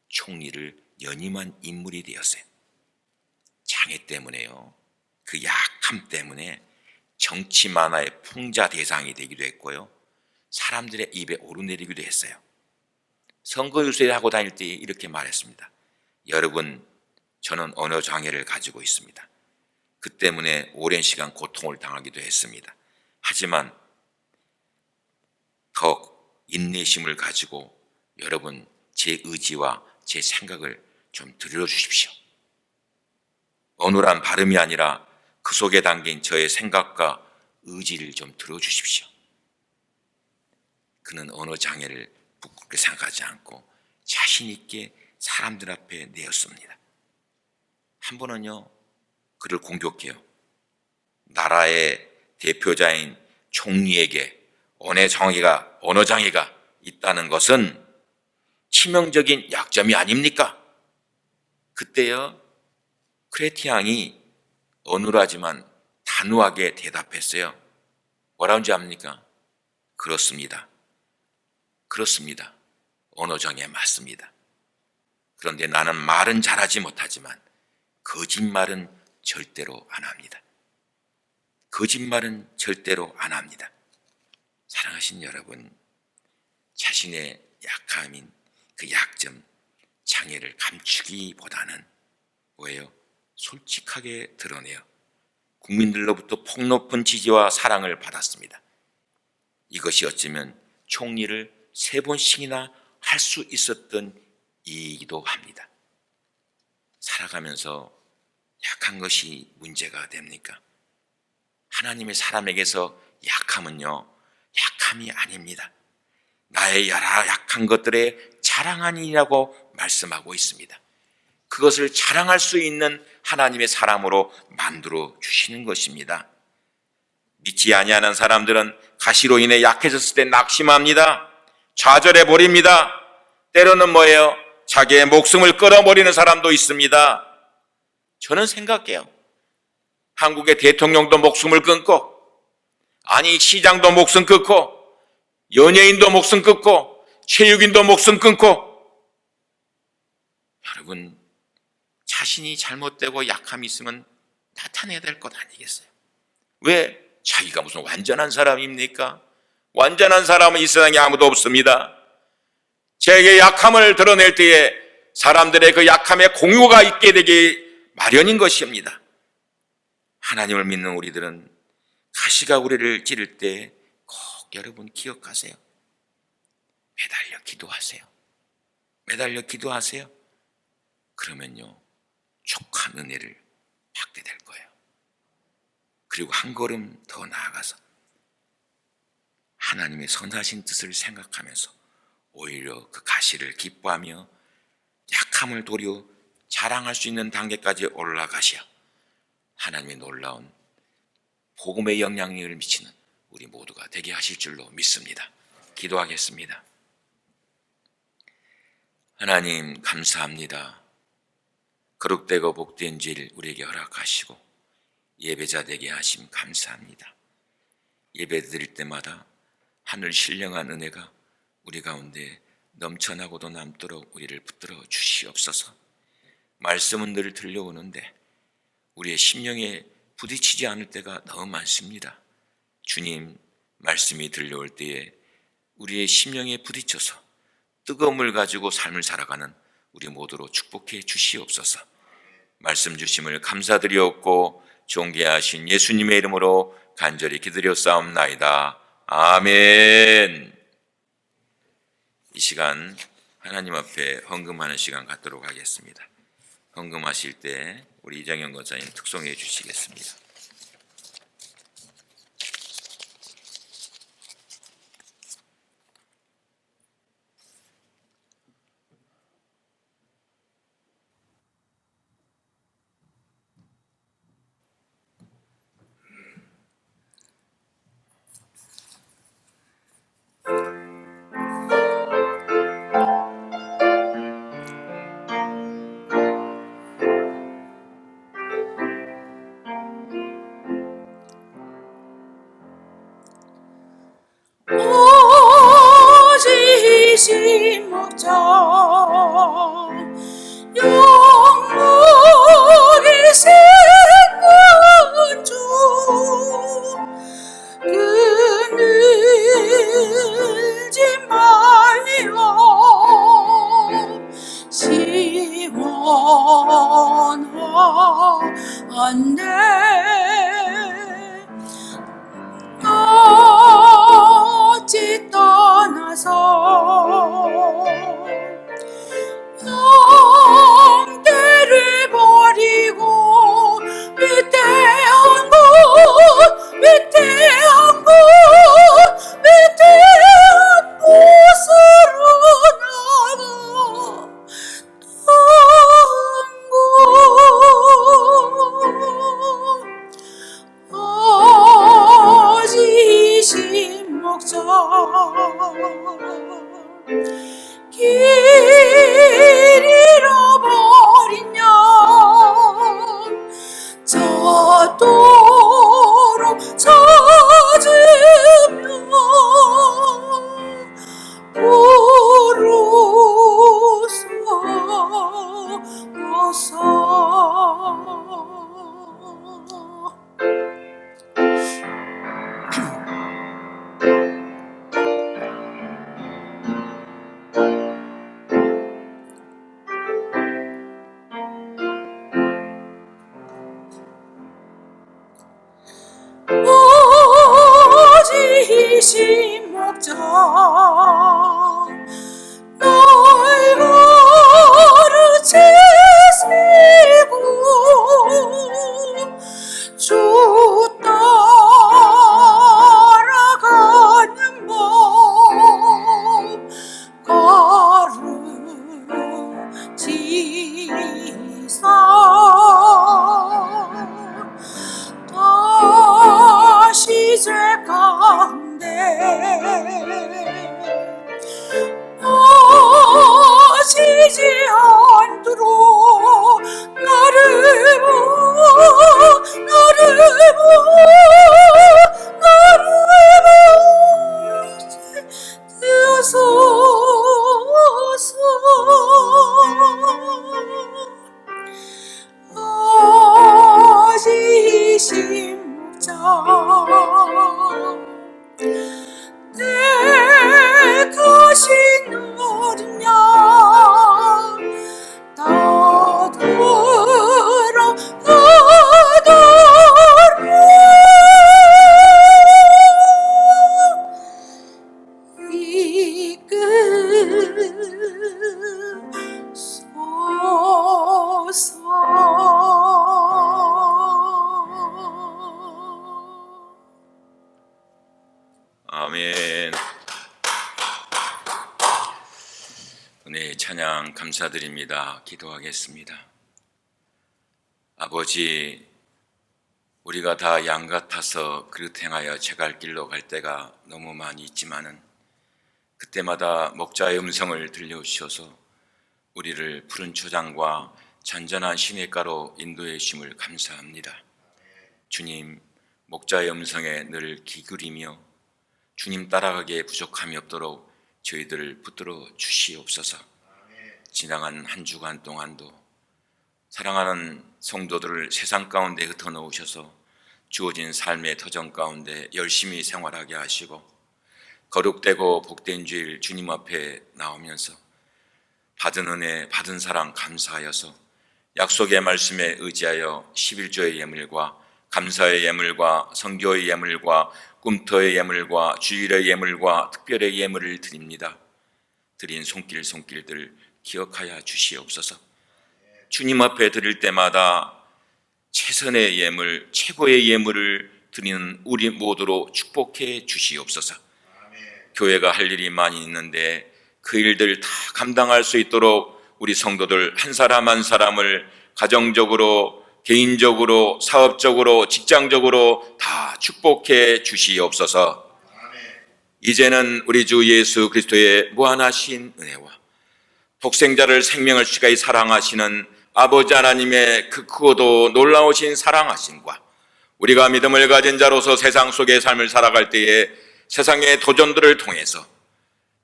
총리를 연임한 인물이 되었어요. 장애 때문에요. 그 약함 때문에 정치 만화의 풍자 대상이 되기도 했고요. 사람들의 입에 오르내리기도 했어요. 선거 유세를 하고 다닐 때 이렇게 말했습니다. 여러분, 저는 언어 장애를 가지고 있습니다. 그 때문에 오랜 시간 고통을 당하기도 했습니다. 하지만 더 인내심을 가지고 여러분 제 의지와 제 생각을 좀 들려주십시오. 어눌한 발음이 아니라 그 속에 담긴 저의 생각과 의지를 좀 들어주십시오. 그는 언어 장애를 부끄럽게 생각하지 않고 자신 있게 사람들 앞에 내었습니다. 한 번은요, 그를 공격해요. 나라의 대표자인 총리에게 언어 장애가 있다는 것은 치명적인 약점이 아닙니까? 그때요, 크레티앙이 어눌하지만 단호하게 대답했어요. 뭐라는지 압니까? 그렇습니다. 언어장애 맞습니다. 그런데 나는 말은 잘하지 못하지만 거짓말은 절대로 안 합니다. 사랑하신 여러분, 자신의 약함인 그 약점, 장애를 감추기보다는 뭐예요? 솔직하게 드러내요. 국민들로부터 폭높은 지지와 사랑을 받았습니다. 이것이 어쩌면 총리를 3번씩이나 할 수 있었던 이기도 합니다. 살아가면서 약한 것이 문제가 됩니까? 하나님의 사람에게서 약함은요, 약함이 아닙니다. 나의 약한 것들의 자랑하니라고 말씀하고 있습니다. 그것을 자랑할 수 있는 하나님의 사람으로 만들어 주시는 것입니다. 믿지 아니하는 사람들은 가시로 인해 약해졌을 때 낙심합니다. 좌절해 버립니다. 때로는 뭐예요? 자기의 목숨을 끊어버리는 사람도 있습니다. 저는 생각해요. 한국의 대통령도 목숨을 끊고, 아니 시장도 목숨 끊고, 연예인도 목숨 끊고, 체육인도 목숨 끊고. 여러분, 자신이 잘못되고 약함이 있으면 나타내야 될 것 아니겠어요? 왜? 자기가 무슨 완전한 사람입니까? 완전한 사람은 이 세상에 아무도 없습니다. 제게 약함을 드러낼 때에 사람들의 그 약함에 공유가 있게 되기 마련인 것입니다. 하나님을 믿는 우리들은 가시가 우리를 찌를 때 꼭 여러분 기억하세요. 매달려 기도하세요. 그러면요, 족한 은혜를 받게 될 거예요. 그리고 한 걸음 더 나아가서 하나님의 선하신 뜻을 생각하면서 오히려 그 가시를 기뻐하며 약함을 도리어 자랑할 수 있는 단계까지 올라가시어 하나님의 놀라운 복음의 영향력을 미치는 우리 모두가 되게 하실 줄로 믿습니다. 기도하겠습니다. 하나님 감사합니다. 거룩되고 복된 질 우리에게 허락하시고 예배자 되게 하심 감사합니다. 예배 드릴 때마다 하늘 신령한 은혜가 우리 가운데 넘쳐나고도 남도록 우리를 붙들어 주시옵소서. 말씀은 늘 들려오는데 우리의 심령에 부딪히지 않을 때가 너무 많습니다. 주님, 말씀이 들려올 때에 우리의 심령에 부딪혀서 뜨거움을 가지고 삶을 살아가는 우리 모두로 축복해 주시옵소서. 말씀 주심을 감사드리옵고 존귀하신 예수님의 이름으로 간절히 기도드렸사옵나이다. 아멘. 이 시간 하나님 앞에 헌금하는 시간 갖도록 하겠습니다. 헌금하실 때 우리 이정현 권사님 특송해 주시겠습니다. 영목이 생은 주 그늘지 말려 시원한데 어찌 떠나서 영대를 버리고 위대한 곳 위대한 곳 위대한 곳으로 나가 어지신 목자 길 잃어버린 양 저도록 찾으며 부르소서. 어지신 목자 널 가르치시고 주 따라가는 법 가르치사 다시 죄 가운데 빠지지 않도록 나를 보시옵소서. 어지신 목자 내 가신 어린 양 따돌아 가도록 이끌소서. 아멘. 은혜의 찬양 감사드립니다. 기도하겠습니다. 아버지, 우리가 다 양 같아서 그릇 행하여 제갈 길로 갈 때가 너무 많이 있지만은 그때마다 목자의 음성을 들려주셔서 우리를 푸른 초장과 잔잔한 시냇가로 인도해 주심을 감사합니다. 주님, 목자의 음성에 늘 기울이며 주님 따라가기에 부족함이 없도록 저희들을 붙들어 주시옵소서. 지나간 한 주간 동안도 사랑하는 성도들을 세상 가운데 흩어놓으셔서 주어진 삶의 터전 가운데 열심히 생활하게 하시고 거룩되고 복된 주일 주님 앞에 나오면서 받은 은혜, 받은 사랑 감사하여서 약속의 말씀에 의지하여 11조의 예물과 감사의 예물과 선교의 예물과 꿈터의 예물과 주일의 예물과 특별의 예물을 드립니다. 드린 손길들 기억하여 주시옵소서. 주님 앞에 드릴 때마다 최선의 예물, 최고의 예물을 드리는 우리 모두로 축복해 주시옵소서. 교회가 할 일이 많이 있는데 그 일들 다 감당할 수 있도록 우리 성도들 한 사람 한 사람을 가정적으로, 개인적으로, 사업적으로, 직장적으로 다 축복해 주시옵소서. 이제는 우리 주 예수 그리스도의 무한하신 은혜와 독생자를 생명을 주시기까지 사랑하시는 아버지 하나님의 그 크고도 놀라우신 사랑하심과 우리가 믿음을 가진 자로서 세상 속의 삶을 살아갈 때에 세상의 도전들을 통해서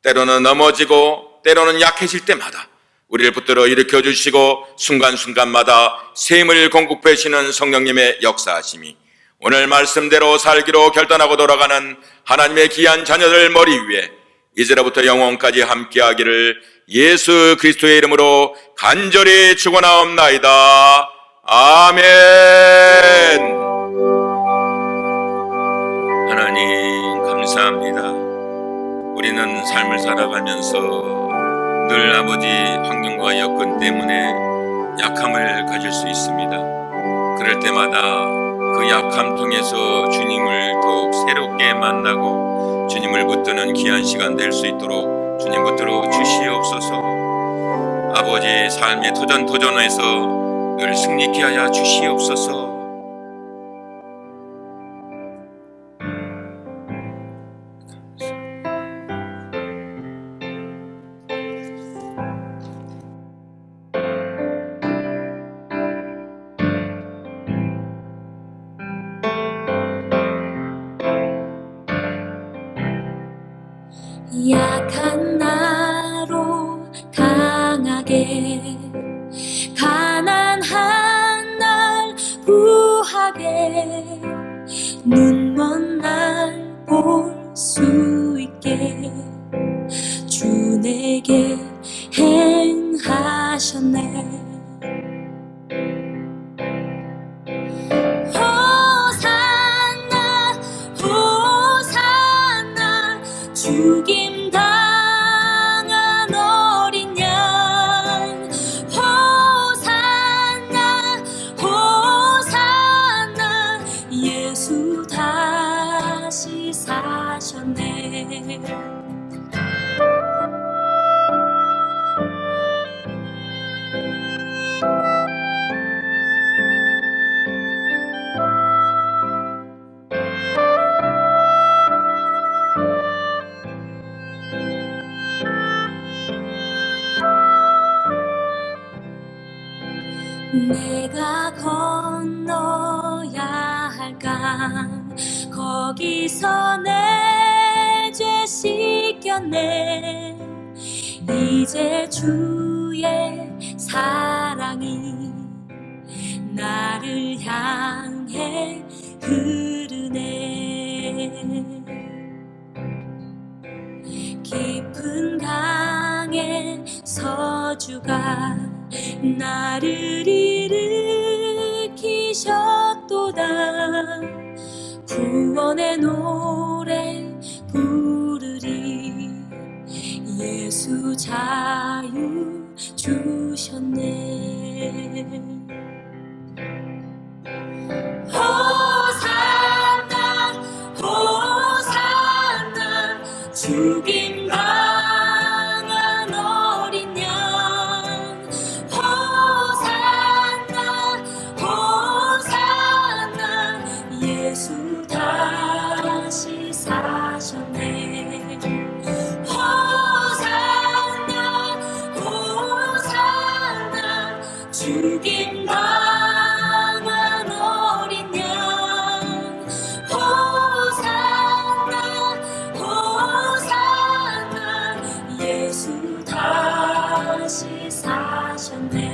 때로는 넘어지고 때로는 약해질 때마다 우리를 붙들어 일으켜 주시고 순간순간마다 샘을 공급하시는 성령님의 역사하심이 오늘 말씀대로 살기로 결단하고 돌아가는 하나님의 귀한 자녀들 머리 위에 이제로부터 영원까지 함께하기를 예수 그리스도의 이름으로 간절히 축원하옵나이다. 아멘. 하나님 감사합니다. 우리는 삶을 살아가면서 늘 아버지 환경과 여건 때문에 약함을 가질 수 있습니다. 그럴 때마다 그 약함 통해서 주님을 더욱 새롭게 만나고 주님을 붙드는 귀한 시간 될 수 있도록 주님 붙들어 주시옵소서. 아버지 삶의 도전에서 늘 승리케 하여 주시옵소서. 약한 나로 강하게 가난한 날 구하게 눈먼 날 볼 수 있게 주 내게 행하셨네. 호산나 호산나 죽임 당한 어린 양 호산나 호산나 예수 다시 사셨네. 내가 건너야 할 강 거기서 내 죄 씻겼네. 이제 주의 사랑이 나를 향해 흐르네. 깊은 강에 서주가 나를 일으키셨도다. 구원의 노래 부르리. 예수 자유 주셨네. 호산나 호산나 죽임 당한 어린 양 호산나 호산나 예수 다시 사셨네. 호산나 호산나 죽임 당한 어린 양 호산나 호산나 예수 다시 사셨네.